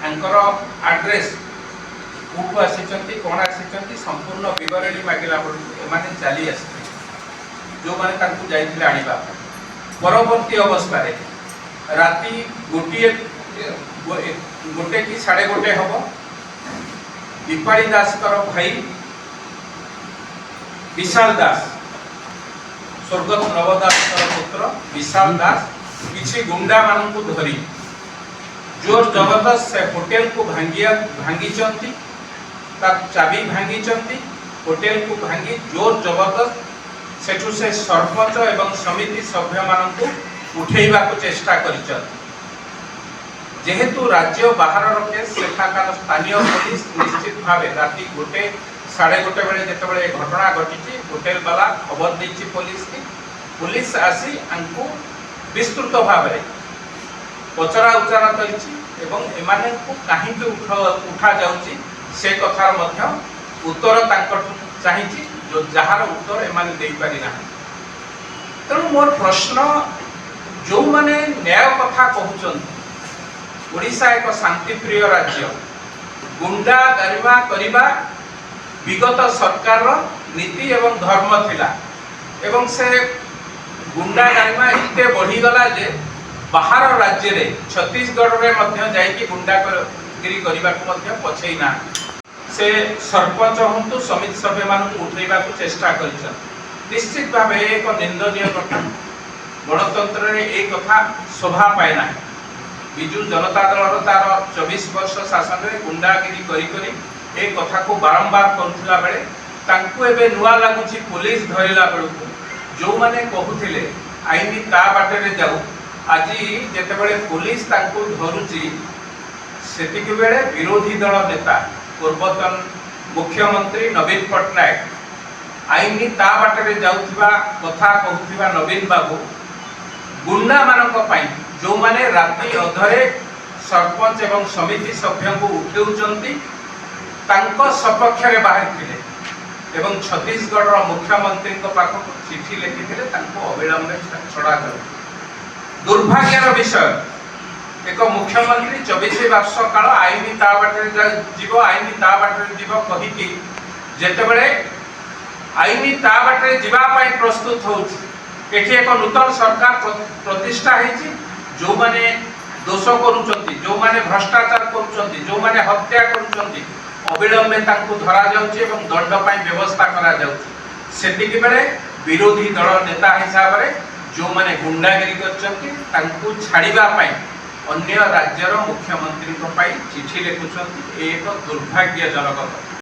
address कौटू आसी कौन आसी संपूर्ण बरणी मागिला बेलू चली आस जो मैंने जाइए आने परवर्ती अवस्था राति गोटे गोटे कि 1:30 हम दीपाली दास भाई विशाल दास स्वर्गत नवदास पुत्र विशाल दास किसी गुंडा मान को धरी जोर जबरदस्त से होटेल को भांगी चाबी भांगी होटेल को भांगी जोर जबरदस्त सेठू से सरपंच एवं समिति सभ्य मान को उठेबा को चेष्टा कर जेहेतु राज्य बाहर केस सेठाकार स्थानीय पुलिस निश्चित भाव राति 1:30 बेले जिते घटना घटी होटेल वाला खबर देती पुलिस की पुलिस आसी आंकु विस्तृत भाव पचरा उचारा करें कहीं उठा जाऊँगी से कथार उत्तर चाहिए जो जार उत्तर एम दे पारि ना तेणु मोर प्रश्न जो माने न्याय कथा कहते ओडिशा एक शांतिप्रिय राज्य गुंडा गरिमा करिबा विगत सरकार नीति एवं धर्म थिला एवं से गुंडा गरिमा इते बढ़ी गला जे बाहर राज्य रे छत्तीसगढ़ रे मध्य जाइकी गुंडागिरी करने को पछई ना से सरपंच हूँ समिति सभ्य मान उठेबा को चेष्टा कर निश्चित भाव एक निंदनीय घटना गणतंत्र रे एक कथा शोभा पाए ना विजु जनता दल तार 24 वर्ष शासन में गुंडागिरी करी एक कथा को बारंबार करुला बेले तांकु एबे नुआ लागुची पुलिस धरिला बेलू जो माने कहूथिले आईनी ता बाटे रे जाऊ आज जेतेबेले पुलिस तांकु धरुची सेतिक बेले विरोधी दल नेता पूर्वतन मुख्यमंत्री नवीन पट्टनायक आईनी ता बाटे रे जाउथिबा कथा कहूथिबा नवीन बाबू गुंडा मानक पई जो माने राति अधरे सरपंच एवं समिति सभ्य को उठेउचंती तांको सपक्ष रे बाहर थिले एवं छत्तीसगढ़ मुख्यमंत्री को पाखक चिठी लिखिथिले तांको अविलंब छड़ा कर दुर्भाग्यर विषय एक मुख्यमंत्री 24 वर्ष काल आईनी ता बाटे जीव आईनी ता बाटे जीव कहिकी जेतेबेले आईनी ता बाटे जीवा पई प्रस्तुत होउची एठी एक नूतन सरकार प्रतिष्ठा हेची जो माने दोष करूचंती जो माने भ्रष्टाचार करूचंती जो माने हत्या करूचंती अविलंबे तांको धरा जाउची एवं दंड पई व्यवस्था करा जाउची सेतिक बेले विरोधी दल नेता हिसाब रे जो माने गुंडागिरी करचंती तांको छाड़ीबा पई अन्य राज्यर मुख्यमंत्री को पई चिठी लिखुचंती एक दुर्भाग्यजनक